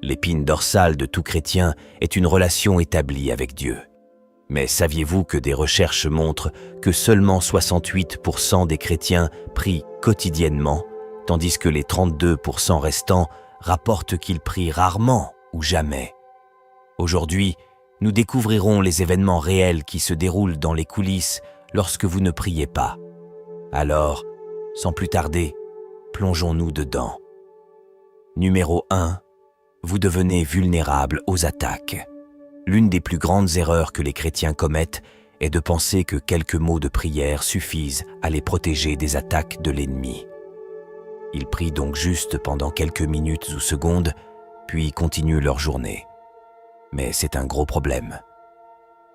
L'épine dorsale de tout chrétien est une relation établie avec Dieu. Mais saviez-vous que des recherches montrent que seulement 68% des chrétiens prient quotidiennement, tandis que les 32% restants rapportent qu'ils prient rarement ou jamais? Aujourd'hui, nous découvrirons les événements réels qui se déroulent dans les coulisses lorsque vous ne priez pas. Alors, sans plus tarder, plongeons-nous dedans. Numéro 1. Vous devenez vulnérable aux attaques. L'une des plus grandes erreurs que les chrétiens commettent est de penser que quelques mots de prière suffisent à les protéger des attaques de l'ennemi. Ils prient donc juste pendant quelques minutes ou secondes, puis continuent leur journée. Mais c'est un gros problème.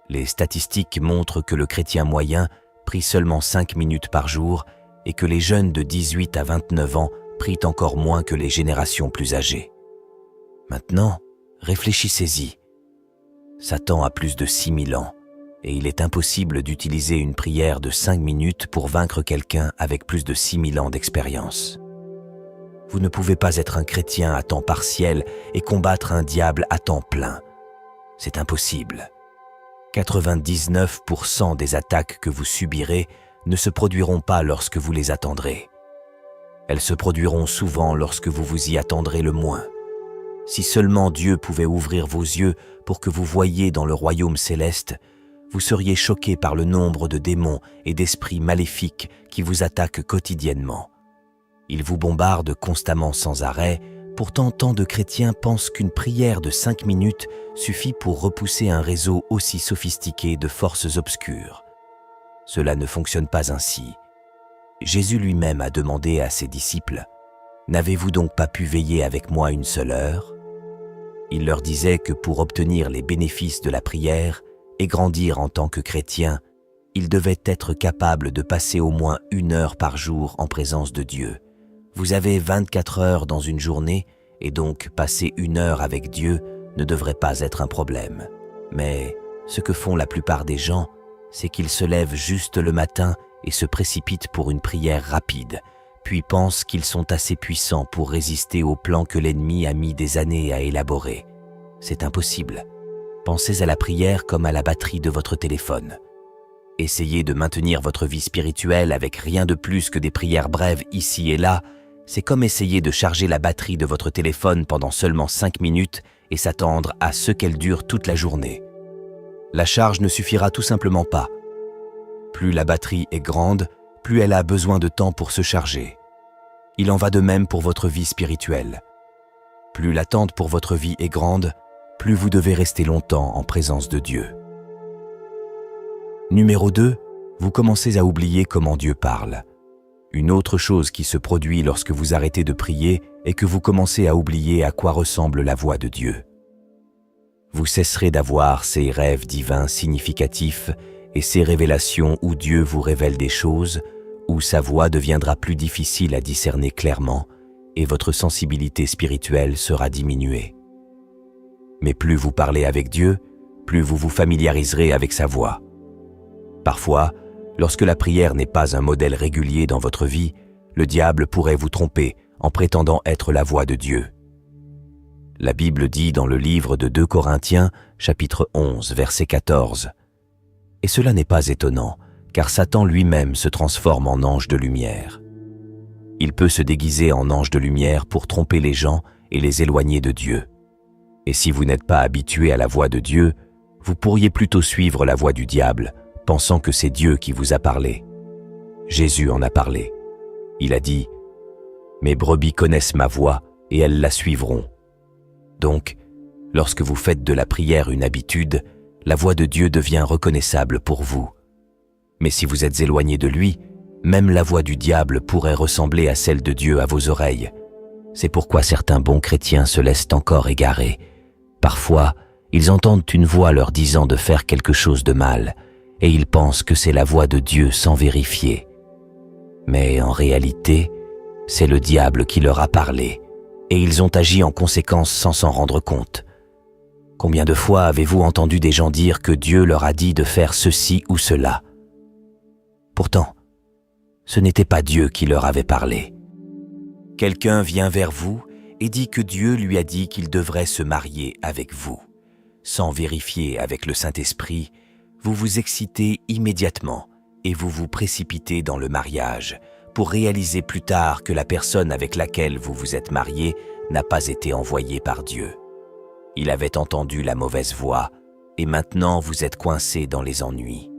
Les statistiques montrent que le chrétien moyen prie seulement 5 minutes par jour et que les jeunes de 18 à 29 ans prient encore moins que les générations plus âgées. Maintenant, réfléchissez-y. Satan a plus de 6000 ans et il est impossible d'utiliser une prière de 5 minutes pour vaincre quelqu'un avec plus de 6000 ans d'expérience. Vous ne pouvez pas être un chrétien à temps partiel et combattre un diable à temps plein. C'est impossible. 99% des attaques que vous subirez ne se produiront pas lorsque vous les attendrez. Elles se produiront souvent lorsque vous vous y attendrez le moins. Si seulement Dieu pouvait ouvrir vos yeux pour que vous voyiez dans le royaume céleste, vous seriez choqués par le nombre de démons et d'esprits maléfiques qui vous attaquent quotidiennement. Ils vous bombardent constamment sans arrêt, pourtant tant de chrétiens pensent qu'une prière de 5 minutes suffit pour repousser un réseau aussi sophistiqué de forces obscures. Cela ne fonctionne pas ainsi. Jésus lui-même a demandé à ses disciples « N'avez-vous donc pas pu veiller avec moi une seule heure ?» Il leur disait que pour obtenir les bénéfices de la prière et grandir en tant que chrétien, il devait être capable de passer au moins 1 heure par jour en présence de Dieu. Vous avez 24 heures dans une journée et donc passer 1 heure avec Dieu ne devrait pas être un problème. Mais ce que font la plupart des gens, c'est qu'ils se lèvent juste le matin et se précipitent pour une prière rapide, puis pensent qu'ils sont assez puissants pour résister au plan que l'ennemi a mis des années à élaborer. C'est impossible. Pensez à la prière comme à la batterie de votre téléphone. Essayez de maintenir votre vie spirituelle avec rien de plus que des prières brèves ici et là. C'est comme essayer de charger la batterie de votre téléphone pendant seulement 5 minutes et s'attendre à ce qu'elle dure toute la journée. La charge ne suffira tout simplement pas. Plus la batterie est grande, plus elle a besoin de temps pour se charger. Il en va de même pour votre vie spirituelle. Plus l'attente pour votre vie est grande, plus vous devez rester longtemps en présence de Dieu. Numéro 2, vous commencez à oublier comment Dieu parle. Une autre chose qui se produit lorsque vous arrêtez de prier est que vous commencez à oublier à quoi ressemble la voix de Dieu. Vous cesserez d'avoir ces rêves divins significatifs et ces révélations où Dieu vous révèle des choses, où sa voix deviendra plus difficile à discerner clairement et votre sensibilité spirituelle sera diminuée. Mais plus vous parlez avec Dieu, plus vous vous familiariserez avec sa voix. Parfois, lorsque la prière n'est pas un modèle régulier dans votre vie, le diable pourrait vous tromper en prétendant être la voix de Dieu. La Bible dit dans le livre de 2 Corinthiens, chapitre 11, verset 14, « Et cela n'est pas étonnant, car Satan lui-même se transforme en ange de lumière. Il peut se déguiser en ange de lumière pour tromper les gens et les éloigner de Dieu. Et si vous n'êtes pas habitué à la voix de Dieu, vous pourriez plutôt suivre la voix du diable, pensant que c'est Dieu qui vous a parlé. Jésus en a parlé. Il a dit « Mes brebis connaissent ma voix et elles la suivront. » Donc, lorsque vous faites de la prière une habitude, la voix de Dieu devient reconnaissable pour vous. Mais si vous êtes éloigné de lui, même la voix du diable pourrait ressembler à celle de Dieu à vos oreilles. C'est pourquoi certains bons chrétiens se laissent encore égarer. Parfois, ils entendent une voix leur disant de faire quelque chose de mal, et ils pensent que c'est la voix de Dieu sans vérifier. Mais en réalité, c'est le diable qui leur a parlé, et ils ont agi en conséquence sans s'en rendre compte. Combien de fois avez-vous entendu des gens dire que Dieu leur a dit de faire ceci ou cela? Pourtant, ce n'était pas Dieu qui leur avait parlé. Quelqu'un vient vers vous et dit que Dieu lui a dit qu'il devrait se marier avec vous. Sans vérifier avec le Saint-Esprit, vous vous excitez immédiatement et vous vous précipitez dans le mariage pour réaliser plus tard que la personne avec laquelle vous vous êtes marié n'a pas été envoyée par Dieu. Il avait entendu la mauvaise voix et maintenant vous êtes coincé dans les ennuis.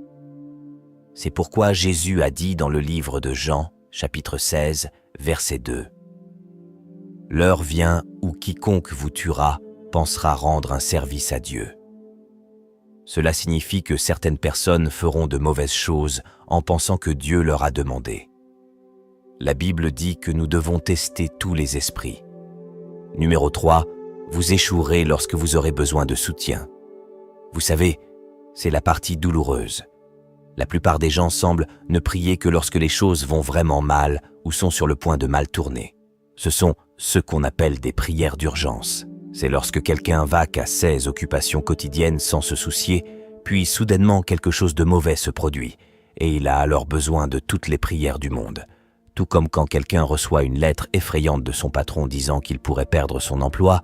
C'est pourquoi Jésus a dit dans le livre de Jean, chapitre 16, verset 2. « L'heure vient où quiconque vous tuera pensera rendre un service à Dieu. » Cela signifie que certaines personnes feront de mauvaises choses en pensant que Dieu leur a demandé. La Bible dit que nous devons tester tous les esprits. Numéro 3, vous échouerez lorsque vous aurez besoin de soutien. Vous savez, c'est la partie douloureuse. La plupart des gens semblent ne prier que lorsque les choses vont vraiment mal ou sont sur le point de mal tourner. Ce sont ce qu'on appelle des prières d'urgence. C'est lorsque quelqu'un vaque à ses occupations quotidiennes sans se soucier, puis soudainement quelque chose de mauvais se produit, et il a alors besoin de toutes les prières du monde. Tout comme quand quelqu'un reçoit une lettre effrayante de son patron disant qu'il pourrait perdre son emploi,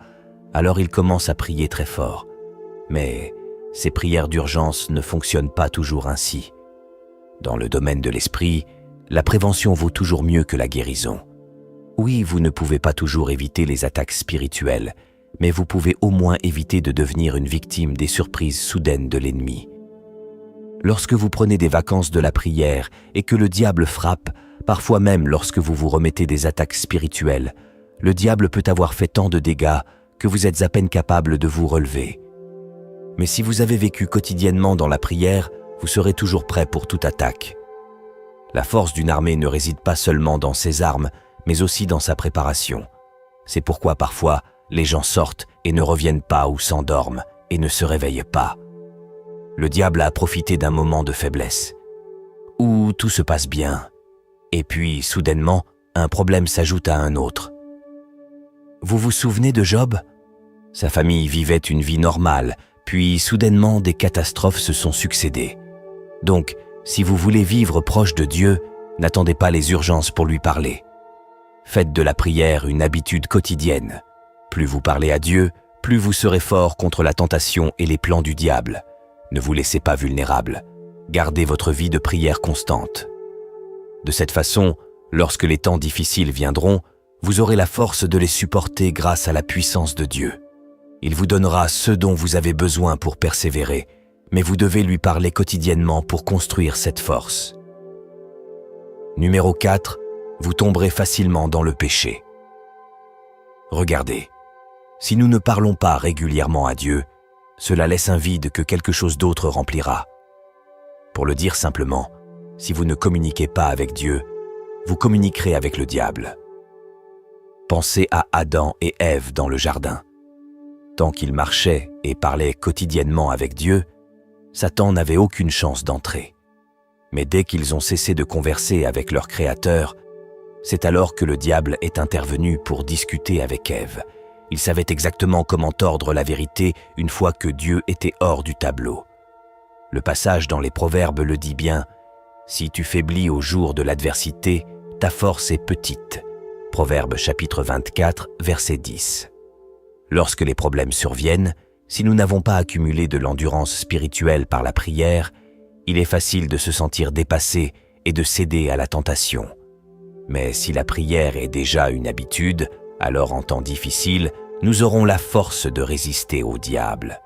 alors il commence à prier très fort. Mais ces prières d'urgence ne fonctionnent pas toujours ainsi. Dans le domaine de l'esprit, la prévention vaut toujours mieux que la guérison. Oui, vous ne pouvez pas toujours éviter les attaques spirituelles, mais vous pouvez au moins éviter de devenir une victime des surprises soudaines de l'ennemi. Lorsque vous prenez des vacances de la prière et que le diable frappe, parfois même lorsque vous vous remettez des attaques spirituelles, le diable peut avoir fait tant de dégâts que vous êtes à peine capable de vous relever. Mais si vous avez vécu quotidiennement dans la prière, vous serez toujours prêt pour toute attaque. La force d'une armée ne réside pas seulement dans ses armes, mais aussi dans sa préparation. C'est pourquoi parfois, les gens sortent et ne reviennent pas ou s'endorment et ne se réveillent pas. Le diable a profité d'un moment de faiblesse, où tout se passe bien, et puis, soudainement, un problème s'ajoute à un autre. Vous vous souvenez de Job ? Sa famille vivait une vie normale, puis soudainement des catastrophes se sont succédées. Donc, si vous voulez vivre proche de Dieu, n'attendez pas les urgences pour lui parler. Faites de la prière une habitude quotidienne. Plus vous parlez à Dieu, plus vous serez fort contre la tentation et les plans du diable. Ne vous laissez pas vulnérable. Gardez votre vie de prière constante. De cette façon, lorsque les temps difficiles viendront, vous aurez la force de les supporter grâce à la puissance de Dieu. Il vous donnera ce dont vous avez besoin pour persévérer, mais vous devez lui parler quotidiennement pour construire cette force. Numéro 4, vous tomberez facilement dans le péché. Regardez, si nous ne parlons pas régulièrement à Dieu, cela laisse un vide que quelque chose d'autre remplira. Pour le dire simplement, si vous ne communiquez pas avec Dieu, vous communiquerez avec le diable. Pensez à Adam et Ève dans le jardin. Tant qu'ils marchaient et parlaient quotidiennement avec Dieu, Satan n'avait aucune chance d'entrer. Mais dès qu'ils ont cessé de converser avec leur Créateur, c'est alors que le diable est intervenu pour discuter avec Ève. Il savait exactement comment tordre la vérité une fois que Dieu était hors du tableau. Le passage dans les Proverbes le dit bien, « Si tu faiblis au jour de l'adversité, ta force est petite. » Proverbes chapitre 24, verset 10. Lorsque les problèmes surviennent, si nous n'avons pas accumulé de l'endurance spirituelle par la prière, il est facile de se sentir dépassé et de céder à la tentation. Mais si la prière est déjà une habitude, alors en temps difficile, nous aurons la force de résister au diable.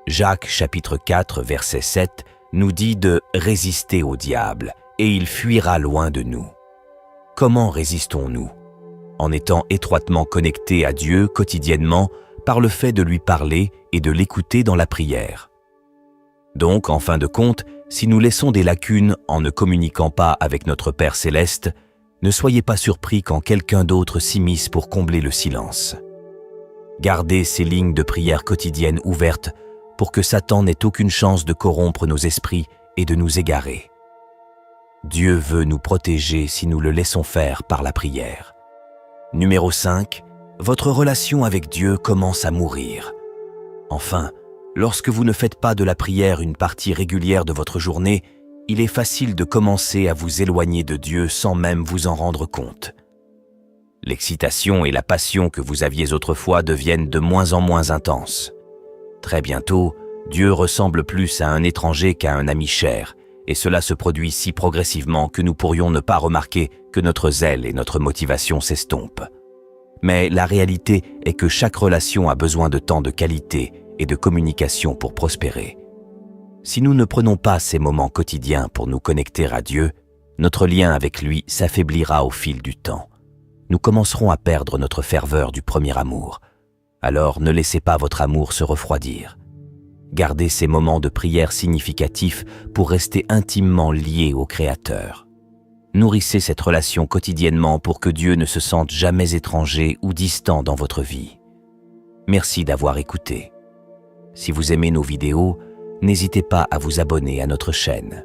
Jacques chapitre 4 verset 7 nous dit de résister au diable et il fuira loin de nous. Comment résistons-nous ? En étant étroitement connectés à Dieu quotidiennement par le fait de lui parler et de l'écouter dans la prière. Donc, en fin de compte, si nous laissons des lacunes en ne communiquant pas avec notre Père Céleste, ne soyez pas surpris quand quelqu'un d'autre s'immisce pour combler le silence. Gardez ces lignes de prière quotidiennes ouvertes pour que Satan n'ait aucune chance de corrompre nos esprits et de nous égarer. Dieu veut nous protéger si nous le laissons faire par la prière. Numéro 5, votre relation avec Dieu commence à mourir. Enfin, lorsque vous ne faites pas de la prière une partie régulière de votre journée, il est facile de commencer à vous éloigner de Dieu sans même vous en rendre compte. L'excitation et la passion que vous aviez autrefois deviennent de moins en moins intenses. Très bientôt, Dieu ressemble plus à un étranger qu'à un ami cher, et cela se produit si progressivement que nous pourrions ne pas remarquer que notre zèle et notre motivation s'estompent. Mais la réalité est que chaque relation a besoin de temps de qualité et de communication pour prospérer. Si nous ne prenons pas ces moments quotidiens pour nous connecter à Dieu, notre lien avec lui s'affaiblira au fil du temps. Nous commencerons à perdre notre ferveur du premier amour. Alors ne laissez pas votre amour se refroidir. Gardez ces moments de prière significatifs pour rester intimement liés au Créateur. Nourrissez cette relation quotidiennement pour que Dieu ne se sente jamais étranger ou distant dans votre vie. Merci d'avoir écouté. Si vous aimez nos vidéos, n'hésitez pas à vous abonner à notre chaîne.